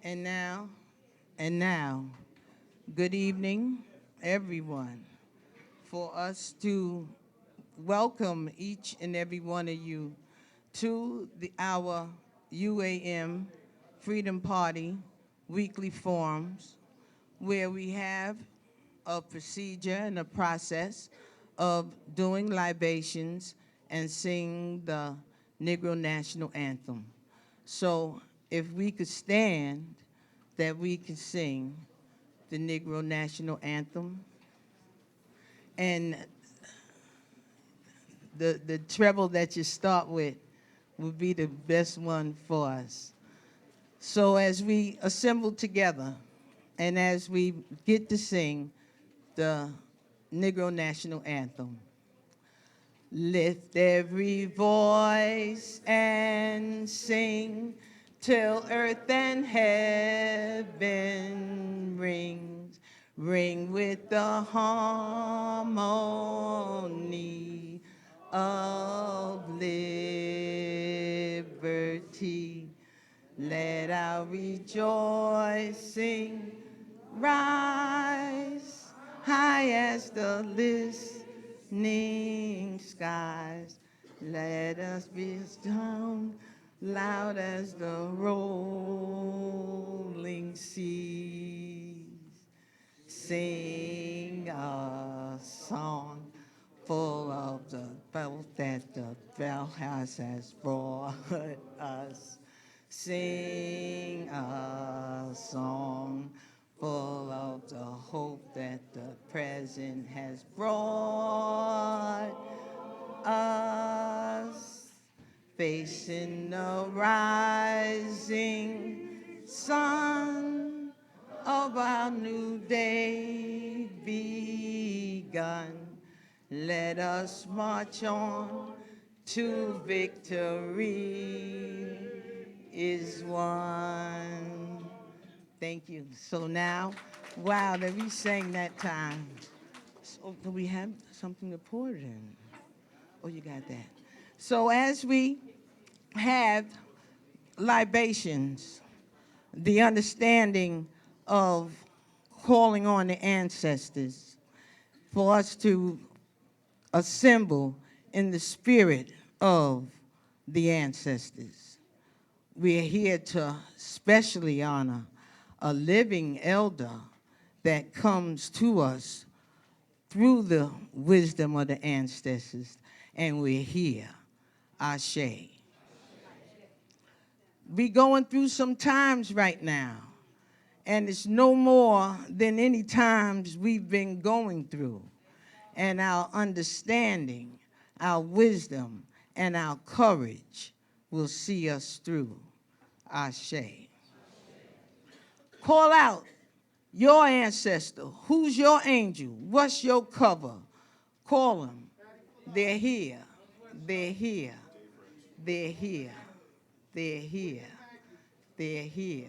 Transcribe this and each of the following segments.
And now, and now, good evening, everyone, for us to welcome each and every one of you to our UAM Freedom Party weekly forums, where we have a procedure and a process of doing libations and sing the Negro National Anthem. So if we could stand, that we could sing the Negro National Anthem. And the treble that you start with would be the best one for us. So as we assemble together and as we get to sing the Negro National Anthem, lift every voice and sing till earth and heaven rings. Ring with the harmony of liberty. Let our rejoicing rise high as the listening skies. Let us be down loud as the rolling seas. Sing a song full of the wealth that the bell house has brought us. Sing a song full of the hope that the present has brought us. Facing the rising sun of our new day begun. Let us march on to victory is won. Thank you. So now, wow, that we sang that time. So do we have something to pour it in? Oh, you got that. So as we have libations, the understanding of calling on the ancestors for us to assemble in the spirit of the ancestors. We're here to specially honor a living elder that comes to us through the wisdom of the ancestors, and we're here, Ashe. We're going through some times right now, and it's no more than any times we've been going through. And our understanding, our wisdom, and our courage will see us through. Ashe. Call out your ancestor. Who's your angel? What's your cover? Call them. They're here. They're here. They're here. They're here. They're here.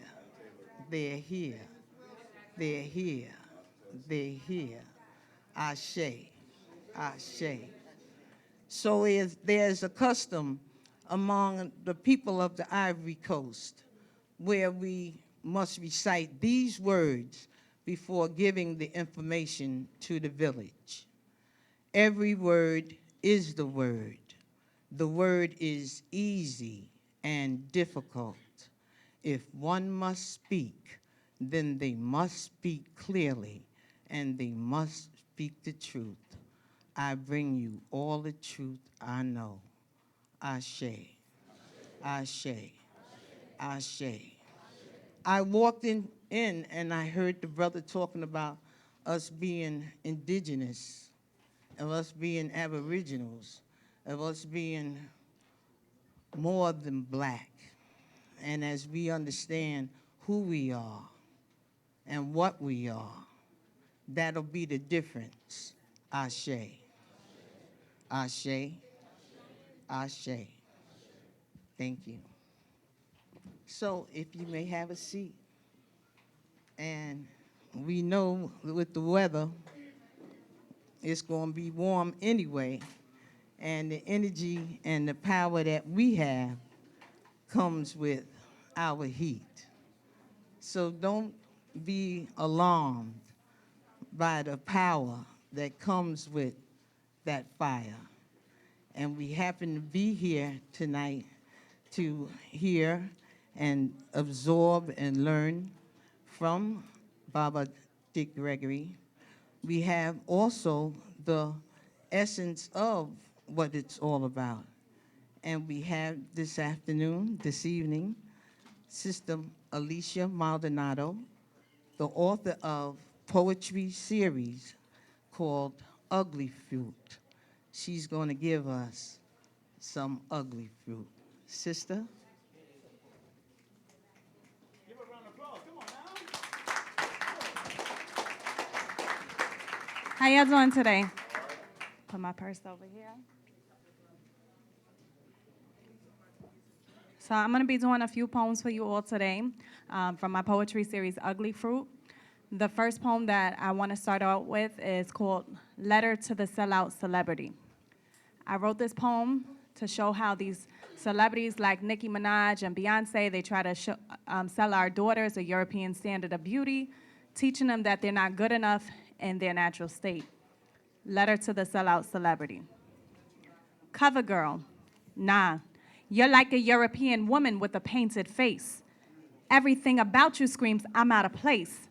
They're here. They're here. They're here. Ashe. Ashe. So there's a custom among the people of the Ivory Coast where we must recite these words before giving the information to the village. Every word is the word. The word is easy and difficult. If one must speak, then they must speak clearly, and they must speak the truth. I bring you all the truth I know. Ashe, Ashe, Ashe. I walked in and I heard the brother talking about us being indigenous, of us being aboriginals, of us being more than black. And as we understand who we are and what we are, that'll be the difference. Ashe, Ashe, Ashe. Thank you. So if you may have a seat. And we know with the weather, it's going to be warm anyway. And the energy and the power that we have comes with our heat. So don't be alarmed by the power that comes with that fire. And we happen to be here tonight to hear and absorb and learn from Baba Dick Gregory. We have also the essence of what it's all about. And we have this afternoon, this evening, Sister Alicia Maldonado, the author of poetry series called Ugly Fruit. She's going to give us some ugly fruit. Sister? Give a round of applause. Come on now. How y'all doing today? Put my purse over here. So I'm going to be doing a few poems for you all today from my poetry series, Ugly Fruit. The first poem that I want to start out with is called Letter to the Sellout Celebrity. I wrote this poem to show how these celebrities like Nicki Minaj and Beyonce, they try to sell our daughters a European standard of beauty, teaching them that they're not good enough in their natural state. Letter to the Sellout Celebrity. Cover girl, nah, you're like a European woman with a painted face. Everything about you screams, I'm out of place.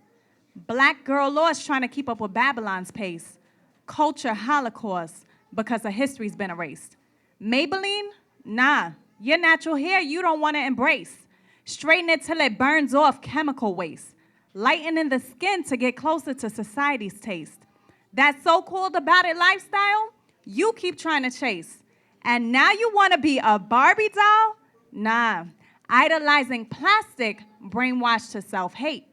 Black girl lost trying to keep up with Babylon's pace. Culture holocaust because her history's been erased. Maybelline? Nah, your natural hair you don't want to embrace. Straighten it till it burns off chemical waste. Lightening the skin to get closer to society's taste. That so-called about it lifestyle, you keep trying to chase. And now you want to be a Barbie doll? Nah, idolizing plastic brainwashed to self-hate.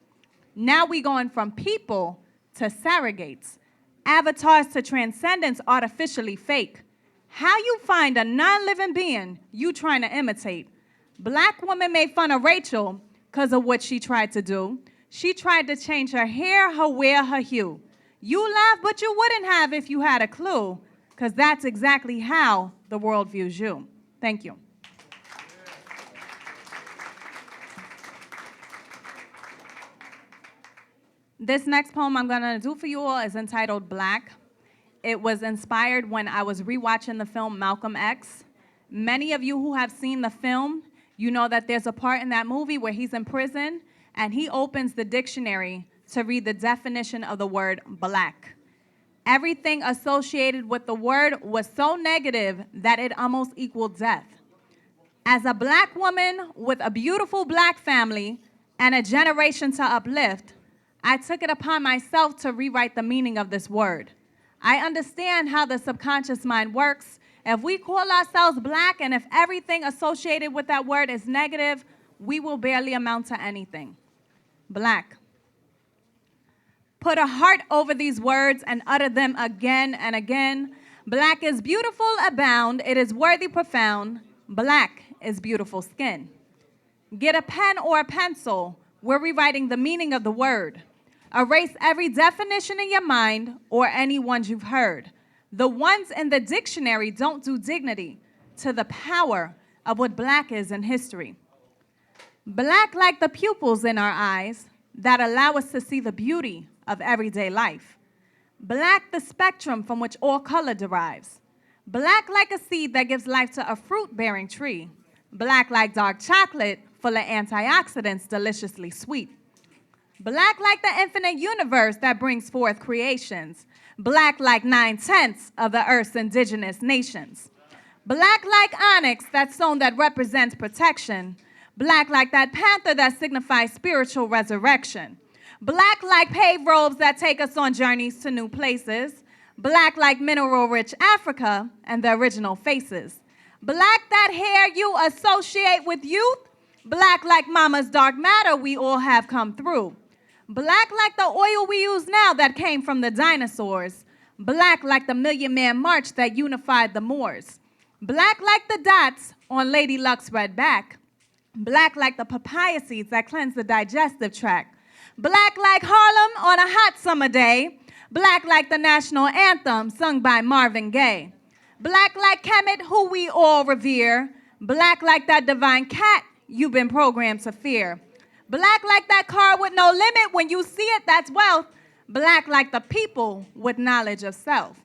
Now we going from people to surrogates. Avatars to transcendence artificially fake. How you find a non-living being you trying to imitate? Black woman made fun of Rachel because of what she tried to do. She tried to change her hair, her wear, her hue. You laugh, but you wouldn't have if you had a clue, because that's exactly how the world views you. Thank you. This next poem I'm gonna do for you all is entitled Black. It was inspired when I was rewatching the film Malcolm X. Many of you who have seen the film, you know that there's a part in that movie where he's in prison and he opens the dictionary to read the definition of the word black. Everything associated with the word was so negative that it almost equaled death. As a black woman with a beautiful black family and a generation to uplift, I took it upon myself to rewrite the meaning of this word. I understand how the subconscious mind works. If we call ourselves black and if everything associated with that word is negative, we will barely amount to anything. Black. Put a heart over these words and utter them again and again. Black is beautiful abound, it is worthy profound. Black is beautiful skin. Get a pen or a pencil, we're rewriting the meaning of the word. Erase every definition in your mind or any ones you've heard. The ones in the dictionary don't do dignity to the power of what black is in history. Black like the pupils in our eyes that allow us to see the beauty of everyday life. Black the spectrum from which all color derives. Black like a seed that gives life to a fruit-bearing tree. Black like dark chocolate full of antioxidants deliciously sweet. Black like the infinite universe that brings forth creations. Black like 9/10 of the earth's indigenous nations. Black like onyx, that stone that represents protection. Black like that panther that signifies spiritual resurrection. Black like paved roads that take us on journeys to new places. Black like mineral-rich Africa and the original faces. Black that hair you associate with youth. Black like mama's dark matter we all have come through. Black like the oil we use now that came from the dinosaurs. Black like the Million Man March that unified the Moors. Black like the dots on Lady Luck's red back. Black like the papaya seeds that cleanse the digestive tract. Black like Harlem on a hot summer day. Black like the national anthem sung by Marvin Gaye. Black like Kemet, who we all revere. Black like that divine cat you've been programmed to fear. Black like that car with no limit. When you see it, that's wealth. Black like the people with knowledge of self.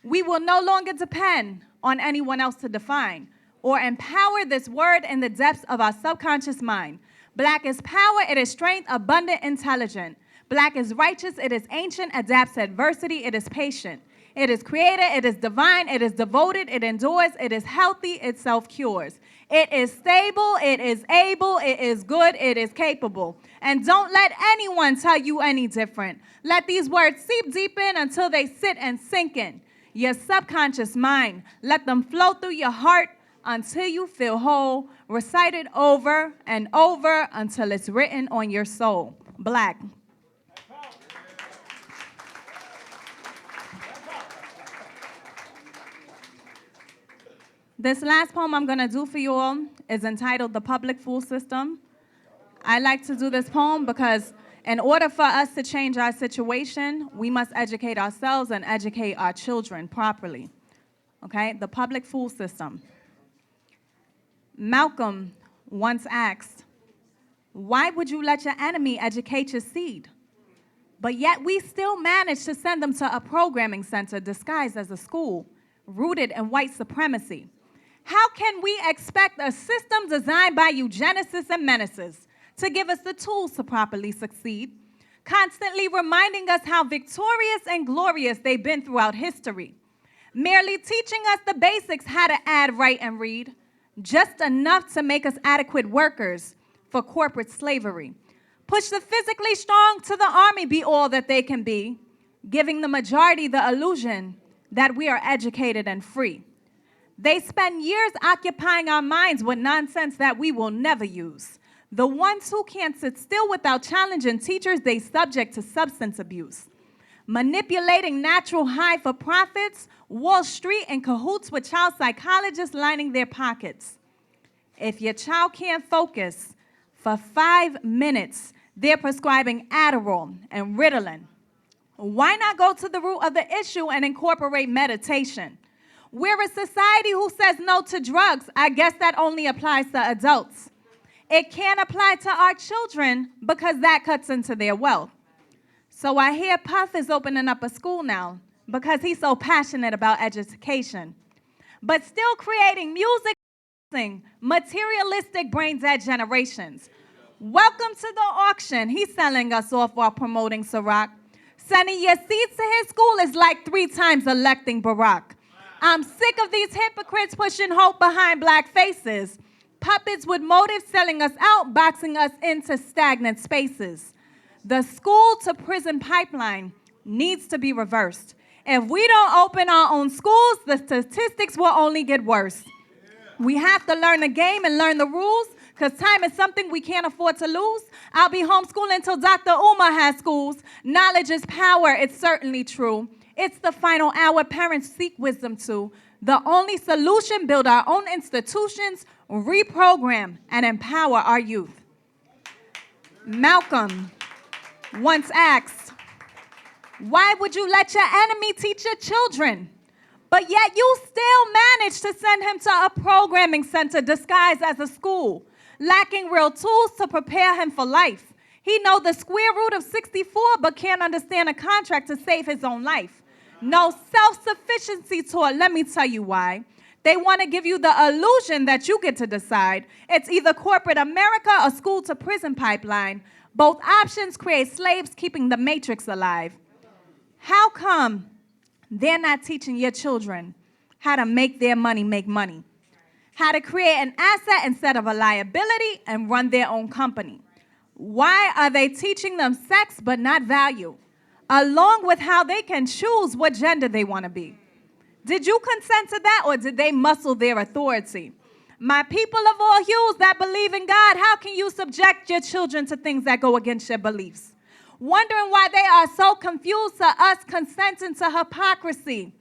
We will no longer depend on anyone else to define or empower this word in the depths of our subconscious mind. Black is power, it is strength, abundant, intelligent. Black is righteous, it is ancient, adapts to adversity, it is patient. It is creator, it is divine, it is devoted, it endures, it is healthy, it self-cures. It is stable, it is able, it is good, it is capable. And don't let anyone tell you any different. Let these words seep deep in until they sit and sink in your subconscious mind. Let them flow through your heart until you feel whole. Recite it over and over until it's written on your soul. Black. This last poem I'm going to do for you all is entitled The Public Fool System. I like to do this poem because in order for us to change our situation, we must educate ourselves and educate our children properly. Okay? The public fool system. Malcolm once asked, why would you let your enemy educate your seed? But yet we still manage to send them to a programming center disguised as a school, rooted in white supremacy. How can we expect a system designed by eugenicists and menaces to give us the tools to properly succeed, constantly reminding us how victorious and glorious they've been throughout history, merely teaching us the basics, how to add, write, and read, just enough to make us adequate workers for corporate slavery. Push the physically strong to the army be all that they can be, giving the majority the illusion that we are educated and free. They spend years occupying our minds with nonsense that we will never use. The ones who can't sit still without challenging teachers, they subject to substance abuse. Manipulating natural high for profits, Wall Street in cahoots with child psychologists lining their pockets. If your child can't focus for 5 minutes, they're prescribing Adderall and Ritalin. Why not go to the root of the issue and incorporate meditation? We're a society who says no to drugs. I guess that only applies to adults. It can't apply to our children because that cuts into their wealth. So I hear Puff is opening up a school now because he's so passionate about education, but still creating music, materialistic brain-dead generations. Welcome to the auction. He's selling us off while promoting Ciroc. Sending your seeds to his school is like 3 times electing Barack. I'm sick of these hypocrites pushing hope behind black faces. Puppets with motives selling us out, boxing us into stagnant spaces. The school to prison pipeline needs to be reversed. If we don't open our own schools, the statistics will only get worse. We have to learn the game and learn the rules, because time is something we can't afford to lose. I'll be homeschooling until Dr. Uma has schools. Knowledge is power, it's certainly true. It's the final hour parents seek wisdom to. The only solution, build our own institutions, reprogram and empower our youth. Malcolm once asked, why would you let your enemy teach your children? But yet you still manage to send him to a programming center disguised as a school, lacking real tools to prepare him for life. He knows the square root of 64, but can't understand a contract to save his own life. No self-sufficiency taught. Let me tell you why. They want to give you the illusion that you get to decide. It's either corporate America or school to prison pipeline. Both options create slaves keeping the matrix alive. How come they're not teaching your children how to make their money make money? How to create an asset instead of a liability and run their own company? Why are they teaching them sex but not value, along with how they can choose what gender they want to be? Did you consent to that, or did they muscle their authority? My people of all hues that believe in God, how can you subject your children to things that go against your beliefs? Wondering why they are so confused to us consenting to hypocrisy.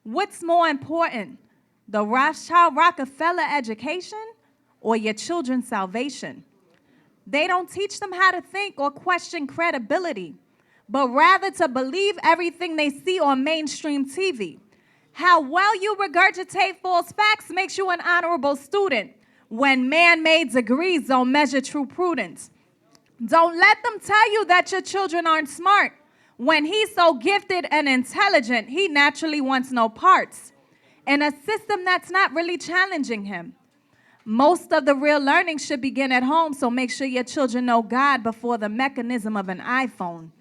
What's more important, the Rothschild Rockefeller education or your children's salvation? They don't teach them how to think or question credibility, but rather to believe everything they see on mainstream TV. How well you regurgitate false facts makes you an honorable student when man-made degrees don't measure true prudence. Don't let them tell you that your children aren't smart. When he's so gifted and intelligent, he naturally wants no parts in a system that's not really challenging him. Most of the real learning should begin at home, so make sure your children know God before the mechanism of an iPhone.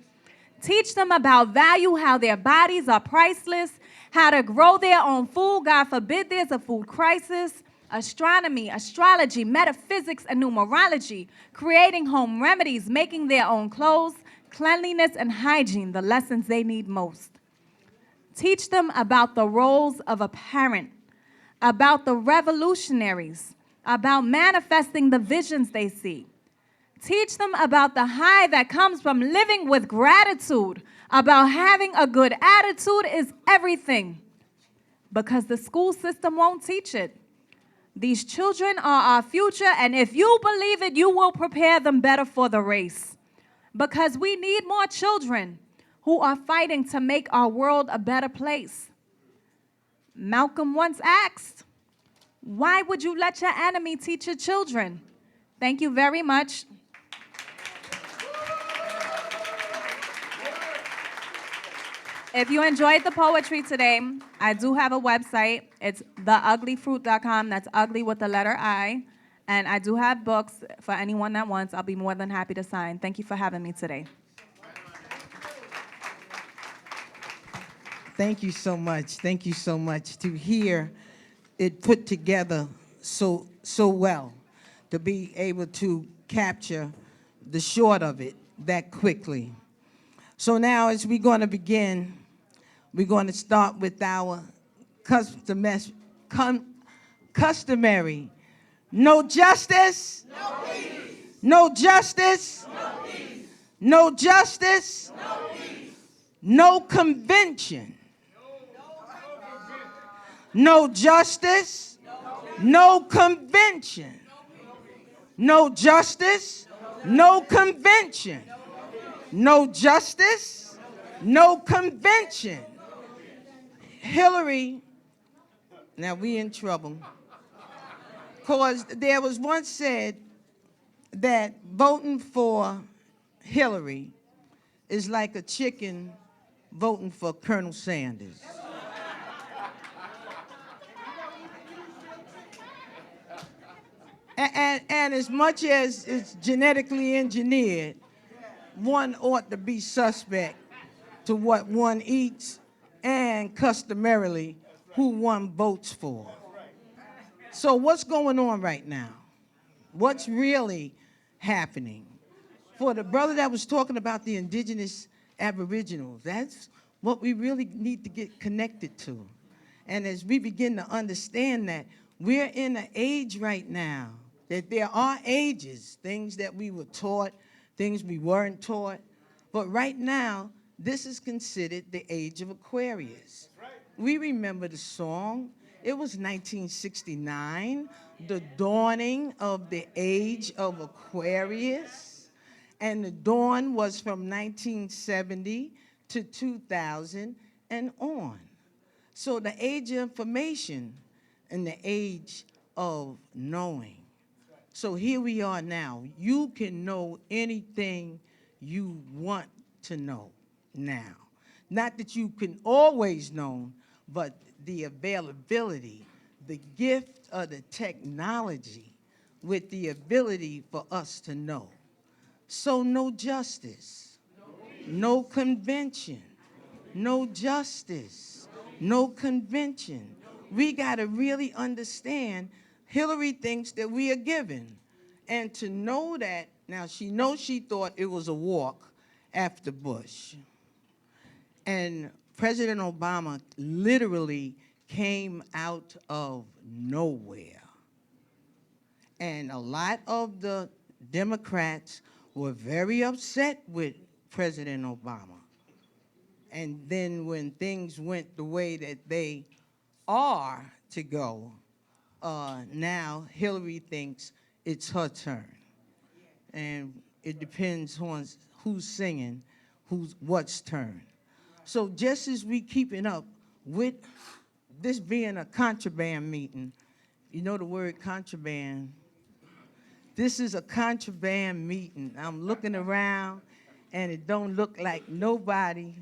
Teach them about value, how their bodies are priceless, how to grow their own food. God forbid there's a food crisis. Astronomy, astrology, metaphysics, and numerology. Creating home remedies, making their own clothes, cleanliness, and hygiene, the lessons they need most. Teach them about the roles of a parent, about the revolutionaries, about manifesting the visions they see. Teach them about the high that comes from living with gratitude, about having a good attitude is everything, because the school system won't teach it. These children are our future, and if you believe it, you will prepare them better for the race, because we need more children who are fighting to make our world a better place. Malcolm once asked, "Why would you let your enemy teach your children?" Thank you very much. If you enjoyed the poetry today, I do have a website. It's theuglyfruit.com. That's ugly with the letter I. And I do have books for anyone that wants. I'll be more than happy to sign. Thank you for having me today. Thank you so much. Thank you so much to hear it put together so well, to be able to capture the short of it that quickly. So now as we're going to begin, we're going to start with our customary no justice, No peace. no justice, No peace. no justice, No peace. no convention, no justice, no convention, no justice, no convention, no justice, no convention. Hillary, now we in trouble, because there was once said that voting for Hillary is like a chicken voting for Colonel Sanders. And as much as it's genetically engineered, one ought to be suspect to what one eats and customarily who one votes for. So what's going on right now? What's really happening? For the brother that was talking about the indigenous aboriginals, that's what we really need to get connected to. And as we begin to understand that, we're in an age right now that there are ages, things that we were taught, things we weren't taught. But right now, this is considered the age of Aquarius. We remember the song. It was 1969, the dawning of the age of Aquarius. And the dawn was from 1970 to 2000 and on. So the age of information and the age of knowing. So here we are now. You can know anything you want to know now. Not that you can always know, but the availability, the gift of the technology with the ability for us to know. So no justice, no convention, no justice, no convention. We got to really understand Hillary thinks that we are given. And to know that, now she knows she thought it was a walk after Bush. And President Obama literally came out of nowhere. And a lot of the Democrats were very upset with President Obama. And then when things went the way that they are to go, now Hillary thinks it's her turn. And it depends on who's singing, what's turn. So just as we keeping up with this being a contraband meeting, you know the word contraband This is a contraband meeting. I'm looking around, and it don't look like nobody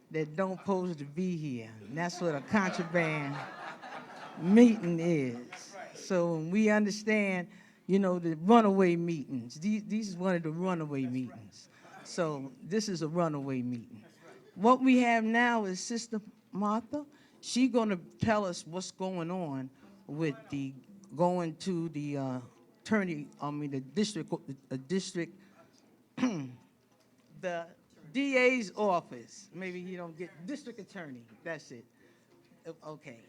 that don't supposed to be here. And that's what a contraband meeting is. So we understand, the runaway meetings. These is one of the runaway meetings. So this is a runaway meeting. What we have now is Sister Martha. She's going to tell us what's going on with the going to the district, the DA's office. Maybe he don't get district attorney. That's it. Okay,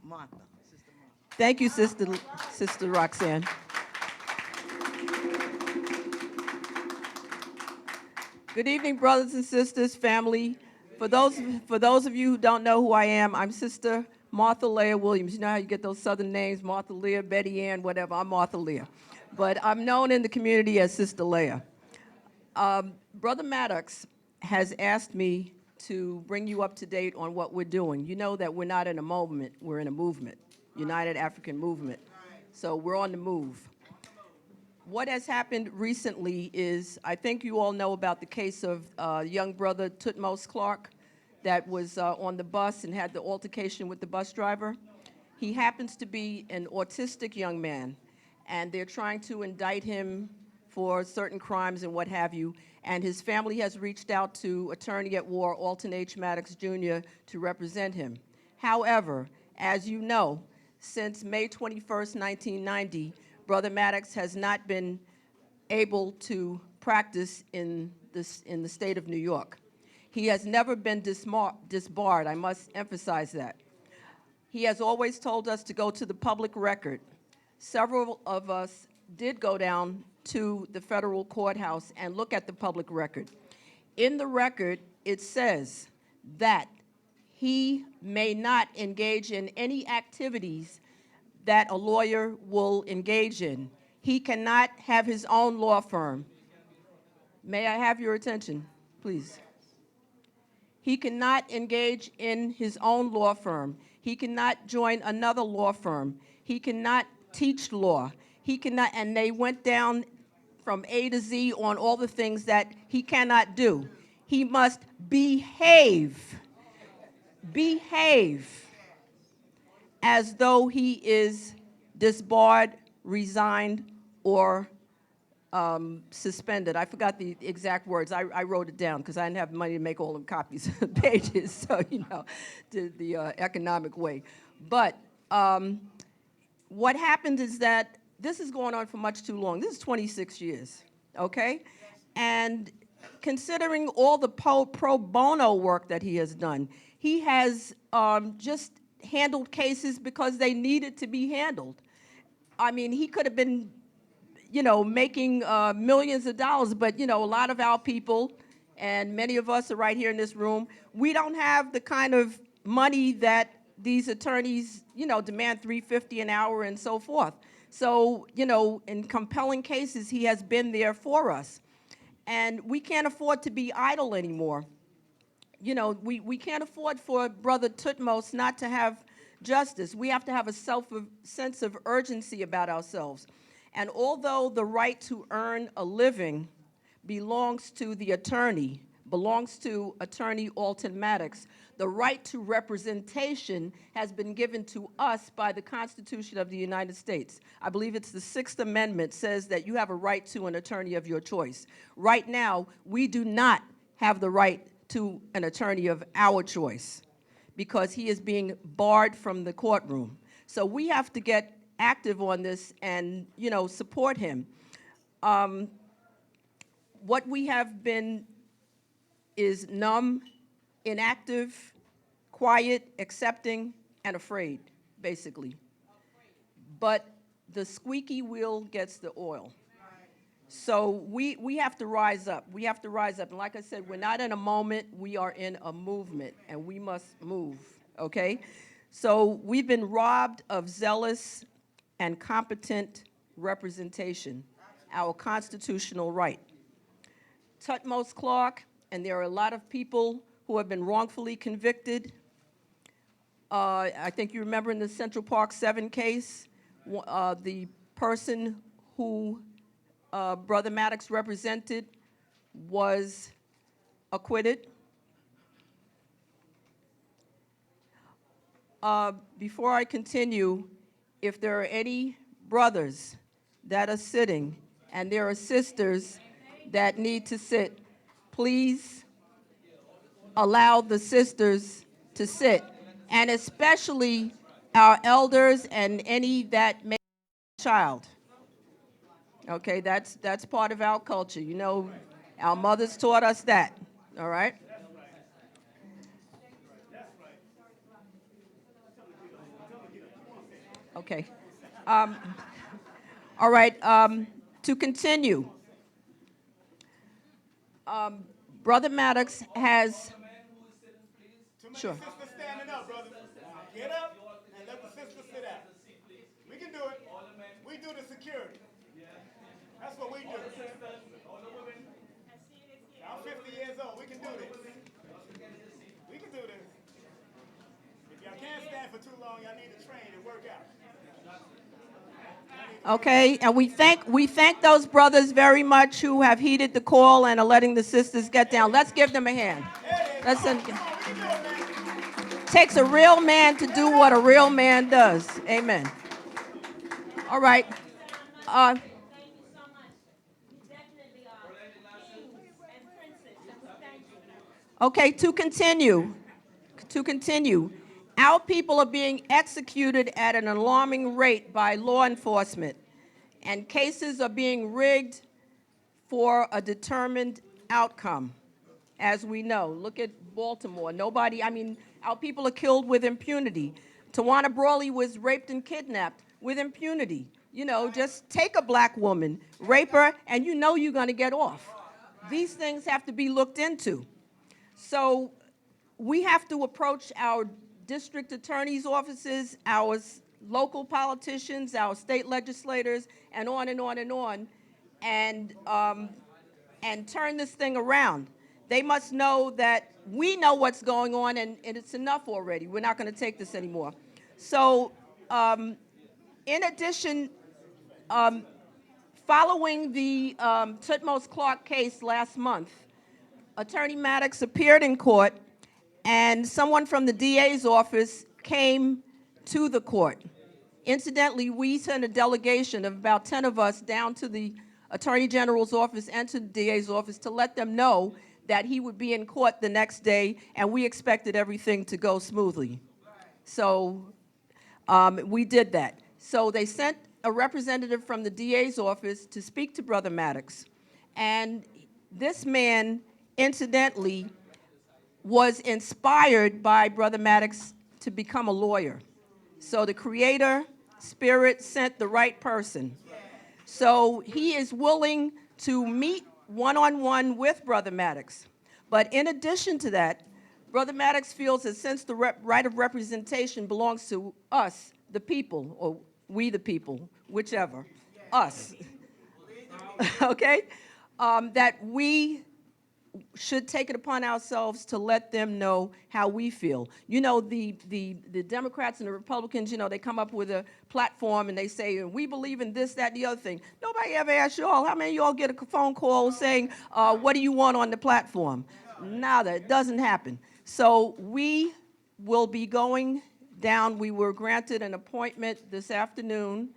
Martha. Sister Martha. Thank you, Sister Roxanne. Good evening, brothers and sisters, family. For those of you who don't know who I am, I'm Sister Martha Leah Williams. You know how you get those Southern names, Martha Leah, Betty Ann, whatever. I'm Martha Leah. But I'm known in the community as Sister Leah. Brother Maddox has asked me to bring you up to date on what we're doing. You know that we're not in a moment, we're in a movement, United African Movement. So we're on the move. What has happened recently is, I think you all know about the case of young brother Tutmos Clark that was on the bus and had the altercation with the bus driver. He happens to be an autistic young man, and they're trying to indict him for certain crimes and what have you, and his family has reached out to attorney at war, Alton H. Maddox Jr., to represent him. However, as you know, since May 21st, 1990, Brother Maddox has not been able to practice in the state of New York. He has never been disbarred, I must emphasize that. He has always told us to go to the public record. Several of us did go down to the federal courthouse and look at the public record. In the record, it says that he may not engage in any activities that a lawyer will engage in. He cannot have his own law firm. May I have your attention, please? He cannot engage in his own law firm. He cannot join another law firm. He cannot teach law. He cannot, and they went down from A to Z on all the things that he cannot do. He must behave as though he is disbarred, resigned, or suspended. I forgot the exact words. I wrote it down because I didn't have money to make all the copies of the pages, so, the economic way. But what happened is that this is going on for much too long. This is 26 years, okay? And considering all the pro bono work that he has done, he has just handled cases because they needed to be handled. I mean, he could have been, making millions of dollars, but, a lot of our people, and many of us are right here in this room, we don't have the kind of money that these attorneys, demand $350 an hour and so forth. So, in compelling cases, he has been there for us. And we can't afford to be idle anymore. We can't afford for Brother Tutmos not to have justice. We have to have a sense of urgency about ourselves. And although the right to earn a living belongs to the attorney, belongs to Attorney Alton Maddox, the right to representation has been given to us by the Constitution of the United States. I believe it's the Sixth Amendment says that you have a right to an attorney of your choice. Right now, we do not have the right to an attorney of our choice because he is being barred from the courtroom. So we have to get active on this and, support him. What we have been is numb, inactive, quiet, accepting, and afraid, basically. But the squeaky wheel gets the oil. So we have to rise up. We have to rise up. And like I said, we're not in a moment, we are in a movement, and we must move, okay? So we've been robbed of zealous and competent representation, our constitutional right. Tutmos Clark, and there are a lot of people who have been wrongfully convicted. I think you remember in the Central Park 7 case, the person who Brother Maddox represented was acquitted. Before I continue, if there are any brothers that are sitting and there are sisters that need to sit, please allow the sisters to sit, and especially our elders and any that may be a child. Okay, that's part of our culture. You know, our mothers taught us that, all right? Okay. All right, to continue, Brother Maddox has, Too many sure. sisters standing up, brother. Get up and let the sisters sit down. We can do it. We do the security. That's what we do. I'm 50 years old. We can do this. We can do this. If y'all can't stand for too long, y'all need to train and work out. Okay, and we thank those brothers very much who have heeded the call and are letting the sisters get down. Let's give them a hand. Listen, takes a real man to do what a real man does. Amen. All right. Uh, okay, to continue, our people are being executed at an alarming rate by law enforcement, and cases are being rigged for a determined outcome, as we know. Look at Baltimore. Nobody, I mean, our people are killed with impunity. Tawana Brawley was raped and kidnapped with impunity. You know, just take a black woman, rape her, and you know you're going to get off. These things have to be looked into. So we have to approach our district attorney's offices, our local politicians, our state legislators, and on and on and on, and turn this thing around. They must know that we know what's going on, and it's enough already. We're not going to take this anymore. So, in addition, following the Tutmos Clark case last month, Attorney Maddox appeared in court, and someone from the DA's office came to the court. Incidentally, we sent a delegation of about 10 of us down to the Attorney General's office and to the DA's office to let them know that he would be in court the next day, and we expected everything to go smoothly. So we did that. So they sent a representative from the DA's office to speak to Brother Maddox. And this man, incidentally, was inspired by Brother Maddox to become a lawyer. So the Creator Spirit sent the right person. So he is willing to meet one-on-one with Brother Maddox. But in addition to that, Brother Maddox feels that since the right of representation belongs to us, the people, or we the people, whichever, us, okay, that we should take it upon ourselves to let them know how we feel. You know, the Democrats and the Republicans, you know, they come up with a platform and they say, we believe in this, that, and the other thing. Nobody ever asks y'all, how many of y'all get a phone call saying, what do you want on the platform? Nada, it doesn't happen. So we will be going down. We were granted an appointment this afternoon,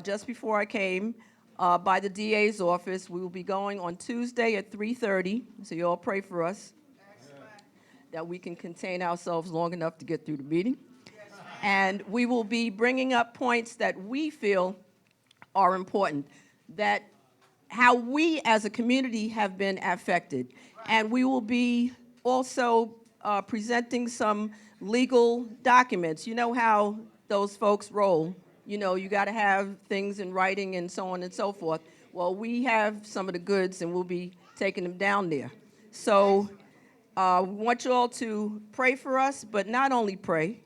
just before I came, by the DA's office. We will be going on Tuesday at 3:30, so you all pray for us that we can contain ourselves long enough to get through the meeting. And we will be bringing up points that we feel are important, that how we as a community have been affected. And we will be also presenting some legal documents. You know how those folks roll. You know, you got to have things in writing and so on and so forth. Well, we have some of the goods, and we'll be taking them down there. So we want you all to pray for us, but not only pray.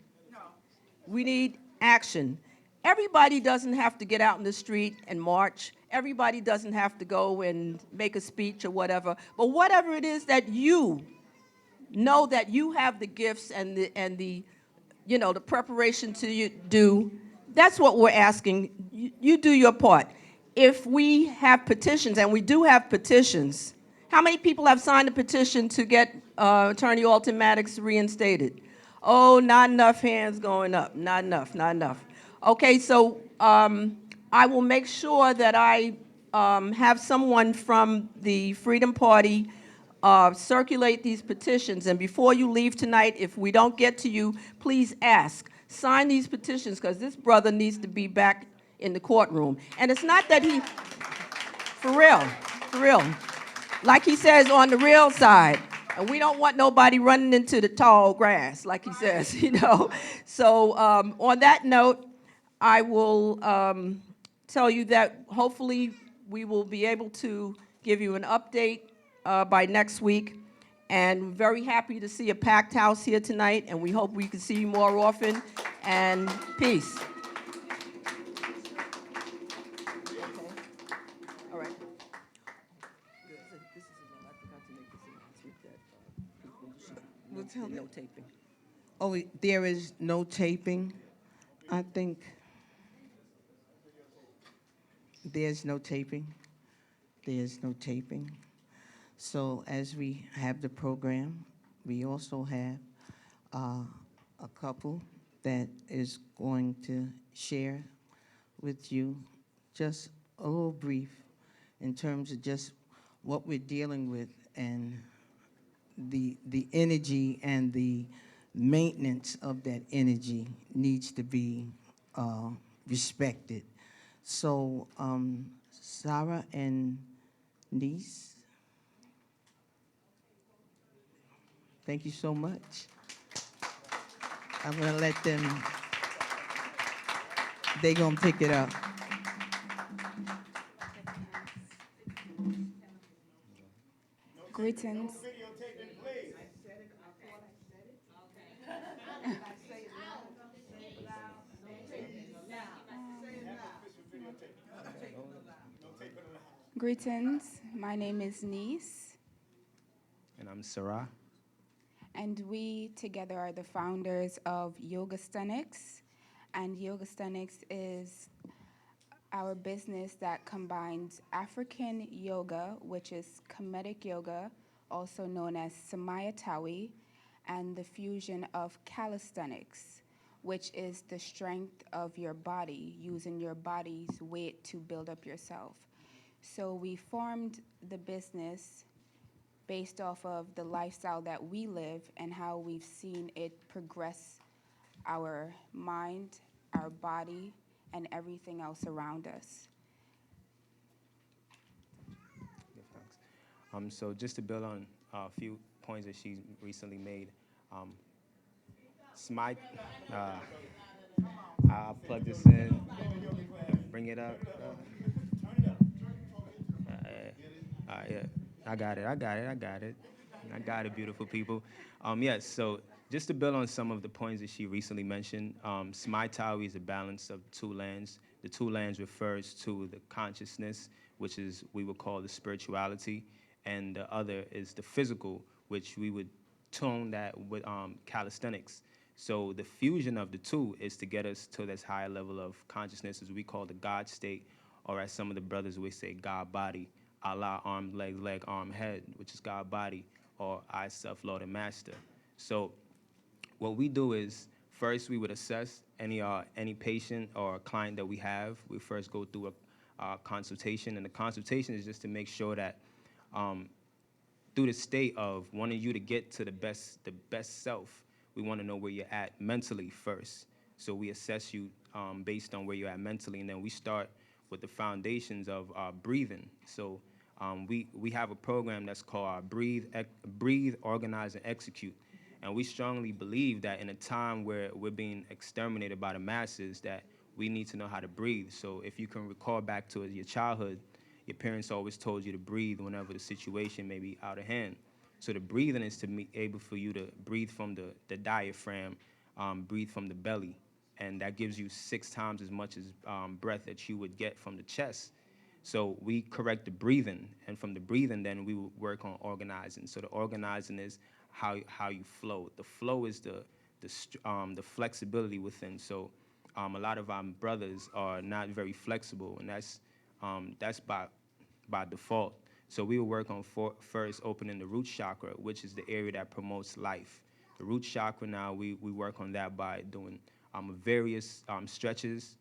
We need action. Everybody doesn't have to get out in the street and march. Everybody doesn't have to go and make a speech or whatever. But whatever it is that you know that you have the gifts and the you know, the preparation to do, that's what we're asking. You do your part. if we have petitions, and we do have petitions, how many people have signed a petition to get Attorney Alton Maddox reinstated? Oh, not enough hands going up. Not enough, not enough. Okay, so I will make sure that I have someone from the Freedom Party circulate these petitions. And before you leave tonight, if we don't get to you, please ask. Sign these petitions, because this brother needs to be back in the courtroom. And it's not that he, for real, for real. Like he says, on the real side. And we don't want nobody running into the tall grass, like he says, you know. So on that note, I will tell you that hopefully we will be able to give you an update by next week. And very happy to see a packed house here tonight, and we hope we can see you more often. And peace. All right. Well, tell me. No taping. Oh, there is no taping? I think there's no taping. There's no taping. So as we have the program, we also have a couple that is going to share with you just a little brief in terms of just what we're dealing with and the energy and the maintenance of that energy needs to be respected. So Sarah and Niece, thank you so much. I'm gonna let them, they gonna pick it up. Greetings. Videotaping, please. Greetings. My name is Niece, And I'm Sarah. and we together are the founders of Yoga Stunnics. And Yoga Stunnics is our business that combines African yoga, which is Kemetic yoga, also known as Samaya Tawi, and the fusion of calisthenics, which is the strength of your body, using your body's weight to build up yourself. So we formed the business based off of the lifestyle that we live and how we've seen it progress our mind, our body, and everything else around us. Yeah, thanks. So just to build on a few points that she recently made, Smite, I'll plug this in, bring it up. Yeah, I got it, I got it, beautiful people. Yes, so just to build on some of the points that she recently mentioned, Smitawi is a balance of two lands. The two lands refers to the consciousness, which is we would call the spirituality, and the other is the physical, which we would tone that with calisthenics. So the fusion of the two is to get us to this higher level of consciousness, as we call the God state, or as some of the brothers would say, God body. Allah, arm, leg, arm, head, which is God body, or I, self, Lord, and Master. So what we do is first we would assess any patient or client that we have. We first go through a consultation, and the consultation is just to make sure that through the state of wanting you to get to the best self, we want to know where you're at mentally first. So we assess you based on where you're at mentally, and then we start with the foundations of breathing. So we have a program that's called Breathe, Organize, and Execute. And we strongly believe that in a time where we're being exterminated by the masses, that we need to know how to breathe. So if you can recall back to your childhood, your parents always told you to breathe whenever the situation may be out of hand. So the breathing is to be able for you to breathe from the diaphragm, breathe from the belly, and that gives you 6 times as much as breath that you would get from the chest. So we correct the breathing, and from the breathing, then we will work on organizing. So the organizing is how you flow. The flow is the flexibility within. So a lot of our brothers are not very flexible, and that's That's by default. So we will work on first opening the root chakra, which is the area that promotes life. The root chakra now, we work on that by doing various stretches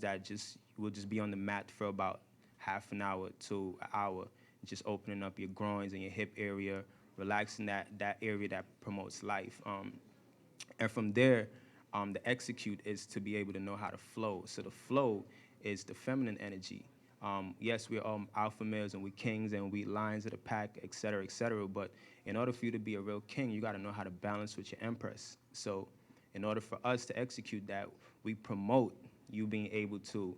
that just will just be on the mat for about half an hour to an hour, just opening up your groins and your hip area, relaxing that area that promotes life. And from there, the execute is to be able to know how to flow. So the flow is the feminine energy. Yes, we're all alpha males and we kings and we lions of the pack, et cetera. But in order for you to be a real king, you got to know how to balance with your empress. So in order for us to execute that, we promote you being able to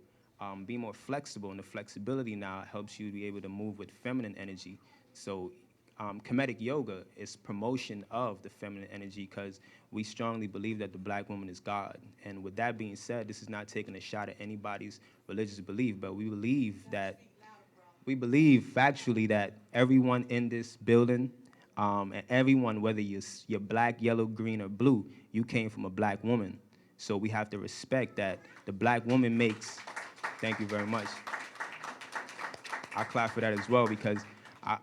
be more flexible. And the flexibility now helps you to be able to move with feminine energy. So Kemetic yoga is promotion of the feminine energy because we strongly believe that the black woman is God. And with that being said, this is not taking a shot at anybody's religious belief, but we believe factually that everyone in this building and everyone, whether you're black, yellow, green, or blue, you came from a black woman. So we have to respect that the black woman makes, thank you very much. I clap for that as well because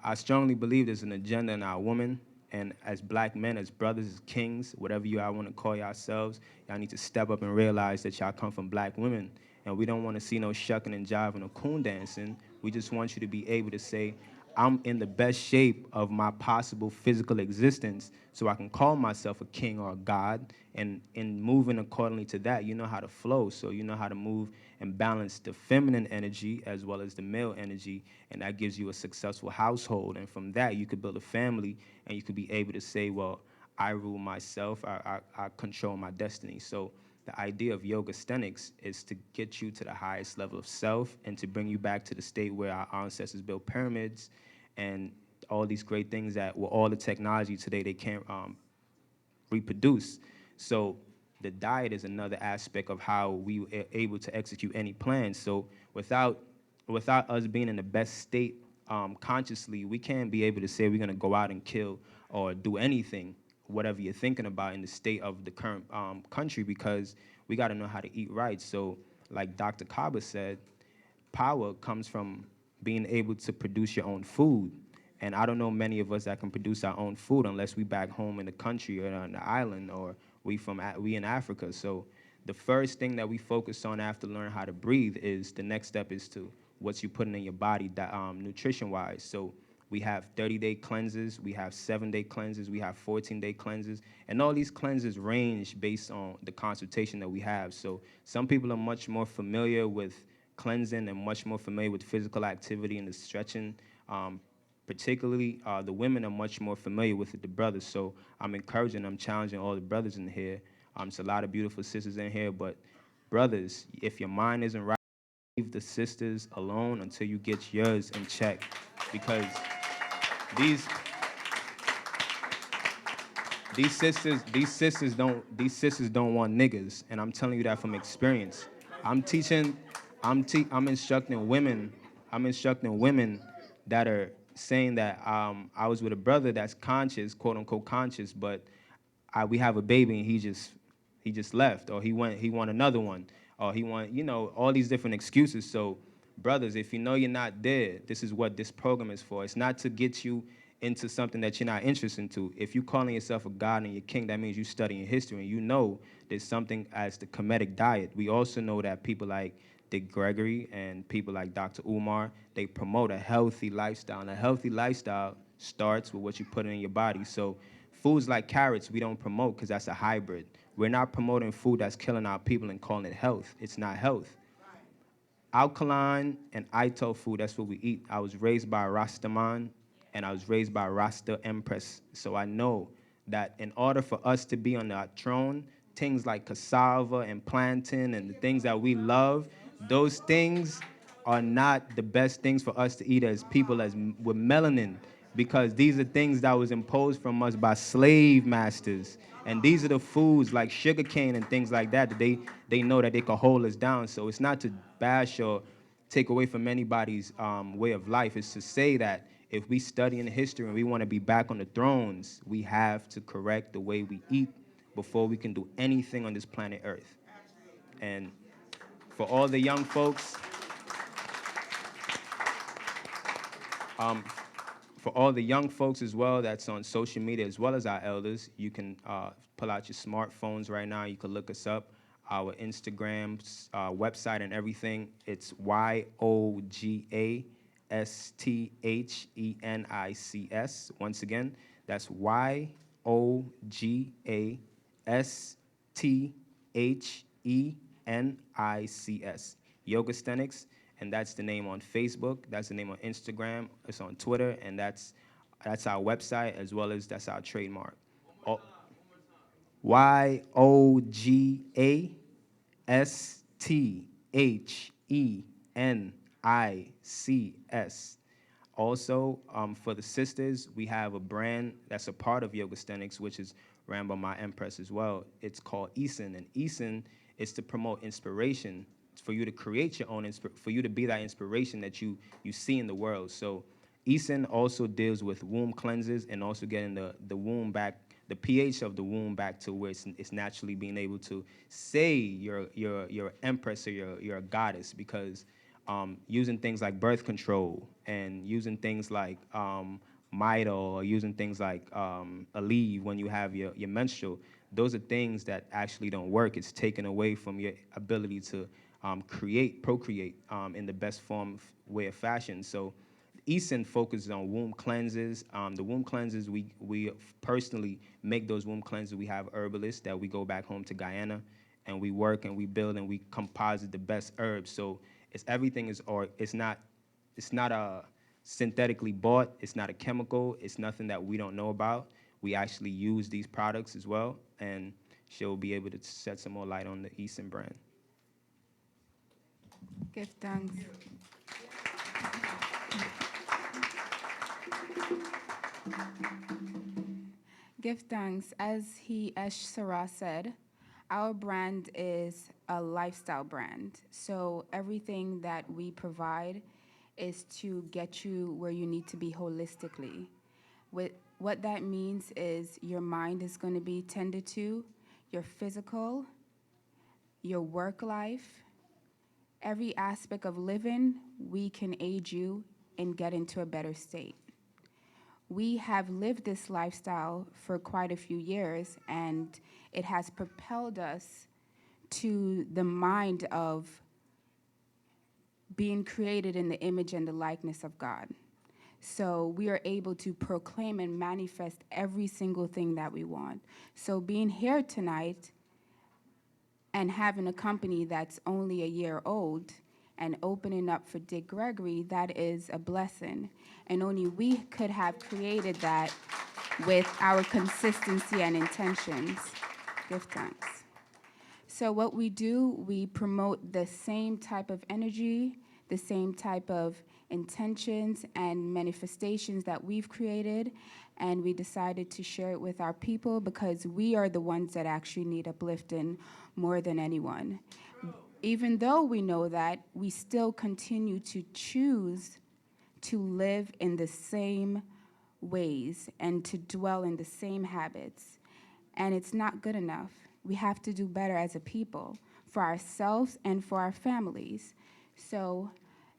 I strongly believe there's an agenda in our woman. And as black men, as brothers, as kings, whatever you all want to call yourselves, y'all need to step up and realize that y'all come from black women. And we don't want to see no shucking and jiving or coon dancing. We just want you to be able to say, I'm in the best shape of my possible physical existence so I can call myself a king or a god. And in moving accordingly to that, you know how to flow. So you know how to move and balance the feminine energy as well as the male energy. And that gives you a successful household. And from that, you could build a family and you could be able to say, well, I rule myself, I control my destiny. So the idea of yoga sthenics is to get you to the highest level of self and to bring you back to the state where our ancestors built pyramids and all these great things that with all the technology today they can't reproduce. So the diet is another aspect of how we are able to execute any plan. So without us being in the best state consciously, we can't be able to say we're gonna go out and kill or do anything, whatever you're thinking about in the state of the current country, because we got to know how to eat right. So like Dr. Kaba said, power comes from being able to produce your own food. And I don't know many of us that can produce our own food unless we back home in the country or on the island or we in Africa. So the first thing that we focus on after learning how to breathe is the next step is to what you putting in your body nutrition-wise. So we have 30-day cleanses, we have 7-day cleanses, we have 14-day cleanses, and all these cleanses range based on the consultation that we have. So some people are much more familiar with cleansing and much more familiar with physical activity and the stretching. Particularly, the women are much more familiar with it, the brothers. So I'm encouraging, I'm challenging all the brothers in here. It's a lot of beautiful sisters in here, but brothers, if your mind isn't right, leave the sisters alone until you get yours in check, because these these sisters don't want niggas, and I'm telling you that from experience. I'm teaching, I'm instructing women, that are saying that I was with a brother that's conscious, quote unquote conscious, but we have a baby and he just left, or he want another one, or he want, all these different excuses. So brothers, if you know you're not there, this is what this program is for. It's not to get you into something that you're not interested into. If you calling yourself a god and you're king, that means you studying history and you know there's something as the Kemetic diet. We also know that people like Gregory and people like Dr. Umar, they promote a healthy lifestyle. And a healthy lifestyle starts with what you put in your body. So foods like carrots, we don't promote because that's a hybrid. We're not promoting food that's killing our people and calling it health. It's not health. Alkaline and Ito food, that's what we eat. I was raised by a Rastaman, and I was raised by a Rasta Empress. So I know that in order for us to be on our throne, things like cassava and plantain and the things that we love, those things are not the best things for us to eat as people with melanin, because these are things that was imposed from us by slave masters. And these are the foods like sugarcane and things like that they know that they can hold us down. So it's not to bash or take away from anybody's way of life. It's to say that if we study in history and we want to be back on the thrones, we have to correct the way we eat before we can do anything on this planet Earth. And for all the young folks, For all the young folks as well that's on social media, as well as our elders, you can pull out your smartphones right now. You can look us up, our Instagram, website, and everything. It's YOGASTHENICS. Once again, that's YOGASTHENICS. Yogasthenics, and that's the name on Facebook. That's the name on Instagram. It's on Twitter, and that's our website as well as that's our trademark. Oh, YOGASTHENICS. Also, for the sisters, we have a brand that's a part of Yogasthenics, which is ran by my Empress as well. It's called ESIN, and ESIN is to promote inspiration, for you to create your own, for you to be that inspiration that you see in the world. So ESIN also deals with womb cleanses and also getting the womb back, the pH of the womb back to where it's naturally being able to say you're empress or you're a goddess, because using things like birth control and using things like Midol, or using things like Aleve when you have your menstrual, those are things that actually don't work. It's taken away from your ability to procreate in the best way of fashion. So ESIN focuses on womb cleanses. The womb cleanses, we personally make those womb cleanses. We have herbalists that we go back home to Guyana, and we work and we build and we composite the best herbs. So it's not synthetically bought. It's not a chemical. It's nothing that we don't know about. We actually use these products as well, and she'll be able to shed some more light on the ESIN brand. Give thanks. Give thanks. As Sarah said, our brand is a lifestyle brand. So everything that we provide is to get you where you need to be holistically. What that means is your mind is going to be tended to, your physical, your work life, every aspect of living, we can aid you in getting to a better state. We have lived this lifestyle for quite a few years, and it has propelled us to the mind of being created in the image and the likeness of God. So we are able to proclaim and manifest every single thing that we want. So being here tonight and having a company that's only a year old and opening up for Dick Gregory, that is a blessing. And only we could have created that with our consistency and intentions. Give thanks. So what we do, we promote the same type of energy, the same type of intentions and manifestations that we've created, and we decided to share it with our people because we are the ones that actually need uplifting more than anyone. Even though we know that, we still continue to choose to live in the same ways and to dwell in the same habits. And it's not good enough. We have to do better as a people for ourselves and for our families. So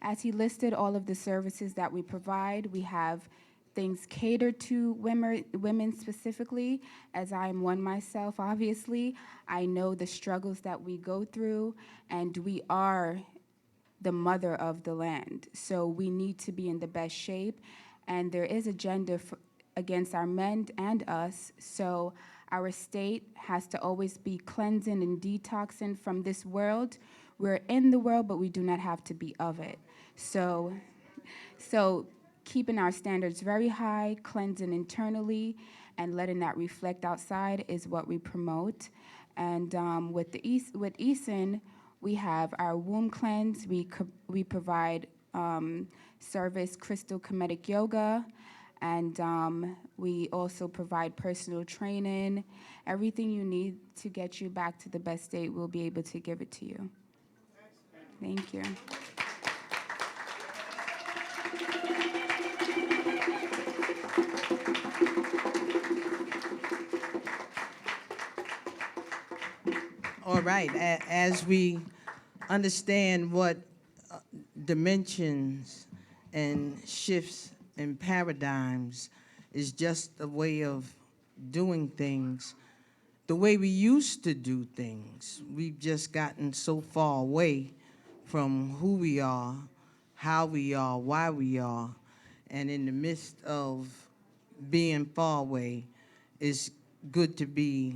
as he listed all of the services that we provide, we have things catered to women specifically. As I'm one myself, obviously, I know the struggles that we go through, and we are the mother of the land. So we need to be in the best shape, and there is a gender against our men and us. So our state has to always be cleansing and detoxing from this world. We're in the world, but we do not have to be of it. So keeping our standards very high, cleansing internally, and letting that reflect outside is what we promote. And with ESIN, we have our womb cleanse. We provide service crystal comedic yoga, and we also provide personal training. Everything you need to get you back to the best state, we'll be able to give it to you. Thank you. All right, as we understand what dimensions and shifts and paradigms is just a way of doing things the way we used to do things. We've just gotten so far away from who we are, how we are, why we are, and in the midst of being far away, it's good to be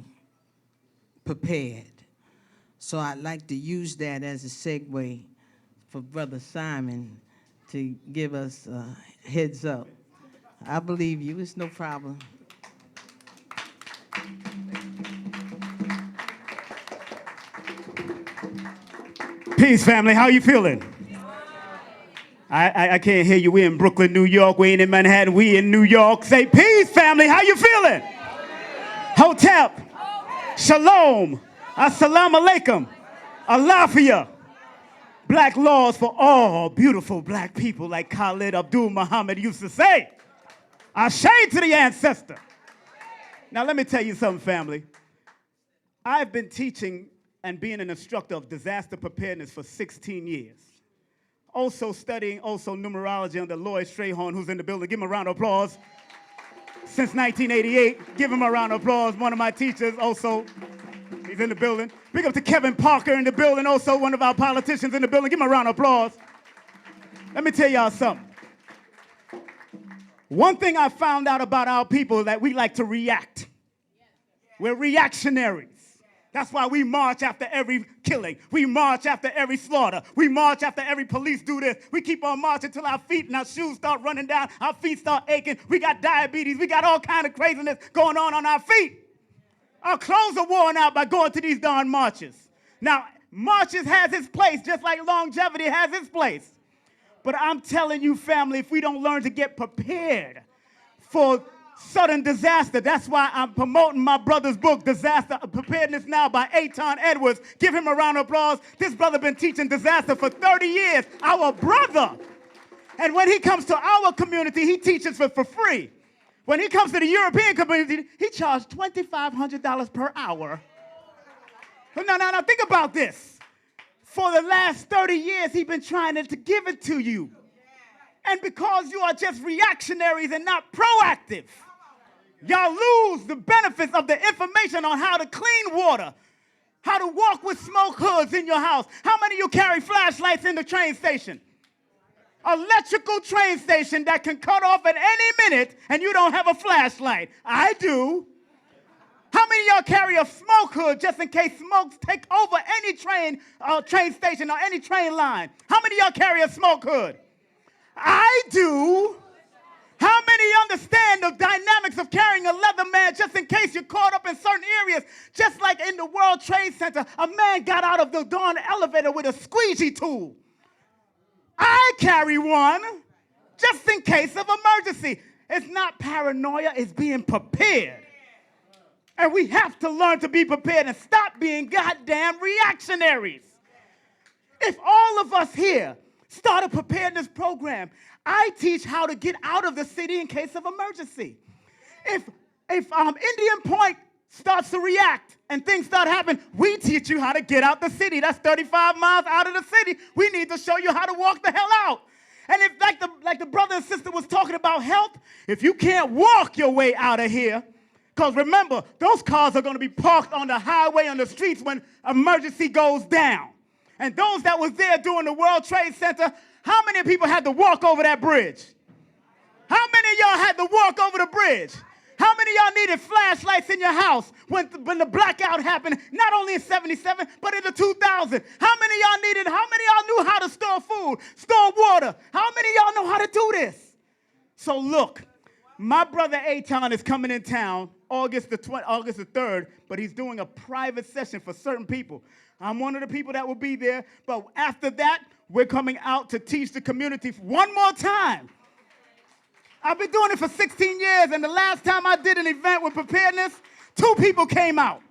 prepared. So I'd like to use that as a segue for Brother Simon to give us a heads up. I believe you, it's no problem. Peace, family. How you feeling? I can't hear you. We in Brooklyn, New York. We ain't in Manhattan. We in New York. Say peace, family. How you feeling? Hotep. Shalom. Assalamu alaikum. Alafia. Black laws for all beautiful black people, like Khalid Abdul Muhammad used to say. Ashe to the ancestor. Now let me tell you something, family. I've been teaching and being an instructor of disaster preparedness for 16 years. Also studying numerology under Lloyd Strayhorn, who's in the building. Give him a round of applause. Since 1988, give him a round of applause. One of my teachers also, he's in the building. Big up to Kevin Parker in the building, also one of our politicians in the building. Give him a round of applause. Let me tell y'all something. One thing I found out about our people is that we like to react. We're reactionaries. That's why we march after every killing. We march after every slaughter. We march after every police do this. We keep on marching till our feet and our shoes start running down. Our feet start aching. We got diabetes. We got all kind of craziness going on our feet. Our clothes are worn out by going to these darn marches. Now, marches has its place, just like longevity has its place. But I'm telling you, family, if we don't learn to get prepared for sudden disaster. That's why I'm promoting my brother's book, Disaster Preparedness Now by Eitan Edwards. Give him a round of applause. This brother been teaching disaster for 30 years, our brother. And when he comes to our community, he teaches for free. When he comes to the European community, he charged $2,500 per hour. Now, think about this. For the last 30 years, he's been trying to give it to you. And because you are just reactionaries and not proactive, y'all lose the benefits of the information on how to clean water, how to walk with smoke hoods in your house. How many of you carry flashlights in the train station? Electrical train station that can cut off at any minute and you don't have a flashlight. I do. How many of y'all carry a smoke hood just in case smokes take over any train station or any train line? How many of y'all carry a smoke hood? I do. How many understand the dynamics of carrying a leather man just in case you're caught up in certain areas? Just like in the World Trade Center, a man got out of the darn elevator with a squeegee tool. I carry one just in case of emergency. It's not paranoia, it's being prepared. And we have to learn to be prepared and stop being goddamn reactionaries. If all of us here start a preparedness program, I teach how to get out of the city in case of emergency. If Indian Point starts to react and things start happening, we teach you how to get out the city. That's 35 miles out of the city. We need to show you how to walk the hell out. And if, like the brother and sister was talking about health, if you can't walk your way out of here, because remember, those cars are going to be parked on the highway, on the streets when emergency goes down. And those that was there during the World Trade Center, how many people had to walk over that bridge? How many of y'all had to walk over the bridge? How many of y'all needed flashlights in your house when the blackout happened, not only in 77, but in the 2000? How many of y'all knew how to store food, store water? How many of y'all know how to do this? So look, my brother Eitan is coming in town August the 3rd, but he's doing a private session for certain people. I'm one of the people that will be there, but after that, we're coming out to teach the community one more time. I've been doing it for 16 years, and the last time I did an event with preparedness, 2 people came out.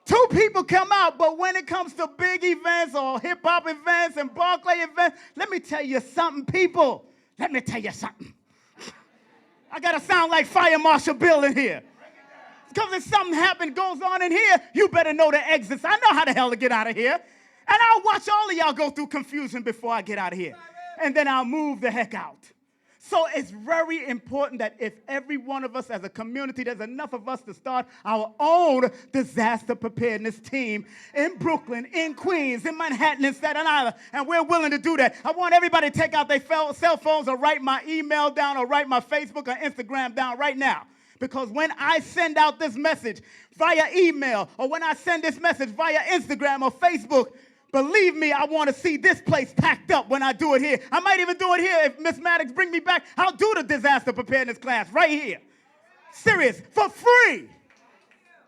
2 people come out, but when it comes to big events or hip-hop events and Barclay events, let me tell you something, people. Let me tell you something. I got to sound like Fire Marshal Bill in here. Because if something goes on in here, you better know the exits. I know how the hell to get out of here. And I'll watch all of y'all go through confusion before I get out of here. And then I'll move the heck out. So it's very important that if every one of us as a community, there's enough of us to start our own disaster preparedness team in Brooklyn, in Queens, in Manhattan, in Staten Island, and we're willing to do that. I want everybody to take out their cell phones or write my email down or write my Facebook or Instagram down right now. Because when I send out this message via email or when I send this message via Instagram or Facebook, believe me, I want to see this place packed up when I do it here. I might even do it here. If Miss Maddox bring me back, I'll do the disaster preparedness class right here. Serious, for free.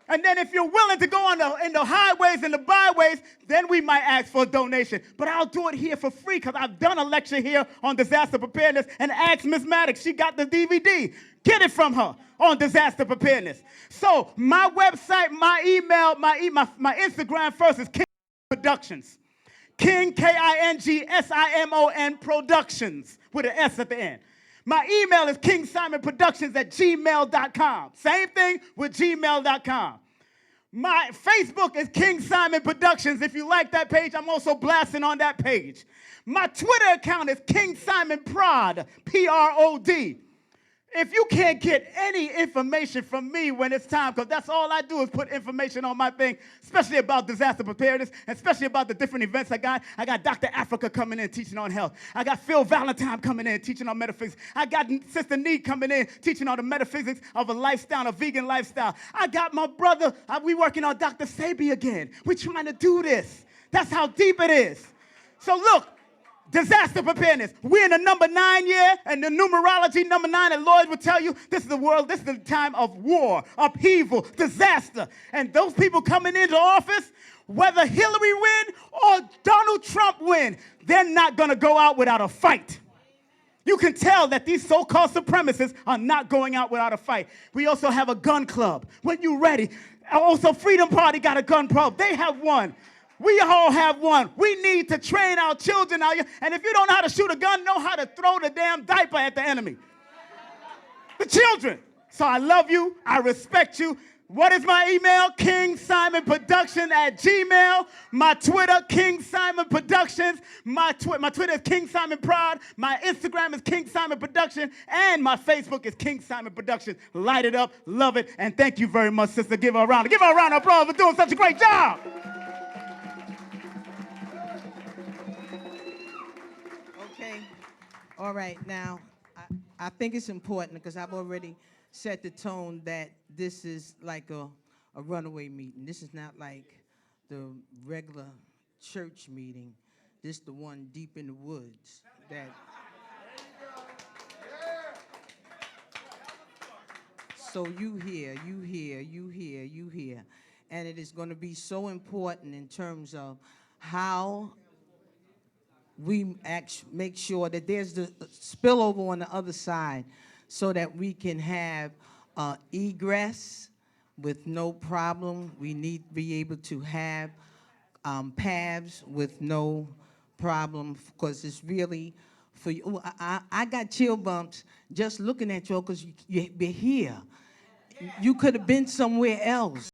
And then if you're willing to go in the highways and the byways, then we might ask for a donation. But I'll do it here for free because I've done a lecture here on disaster preparedness and asked Miss Maddox. She got the DVD. Get it from her on disaster preparedness. So my website, my email, my Instagram first is King Productions. King, K-I-N-G-S-I-M-O-N Productions with an S at the end. My email is kingsimonproductions@gmail.com. Same thing with gmail.com. My Facebook is King Simon Productions. If you like that page, I'm also blasting on that page. My Twitter account is King Simon Prod, P-R-O-D. If you can't get any information from me when it's time, because that's all I do is put information on my thing, especially about disaster preparedness, especially about the different events I got. I got Dr. Africa coming in teaching on health. I got Phil Valentine coming in teaching on metaphysics. I got Sister Need coming in teaching on the metaphysics of a lifestyle, a vegan lifestyle. I got my brother, we working on Dr. Sabi again. We're trying to do this. That's how deep it is. So look, disaster preparedness. We're in the number 9 year, and the numerology number 9, and Lloyd would tell you, this is the world, this is the time of war, upheaval, disaster. And those people coming into office, whether Hillary win or Donald Trump win, they're not going to go out without a fight. You can tell that these so-called supremacists are not going out without a fight. We also have a gun club. When you're ready. Also, Freedom Party got a gun club. They have one. We all have one. We need to train our children out here. And if you don't know how to shoot a gun, know how to throw the damn diaper at the enemy. The children. So I love you. I respect you. What is my email? KingSimonProduction@gmail. My Twitter, King Simon Productions. My Twitter is King Simon Prod. My Instagram is King Simon Production. And my Facebook is King Simon Productions. Light it up. Love it. And thank you very much, sister. Give her a round. Give her a round of applause for doing such a great job. Okay. All right. Now, I think it's important because I've already set the tone that this is like a runaway meeting. This is not like the regular church meeting. This is the one deep in the woods that. So you hear. And it is going to be so important in terms of how we make sure that there's the spillover on the other side so that we can have egress with no problem. We need to be able to have paths with no problem because it's really for you. I got chill bumps just looking at you because you're here. You could have been somewhere else.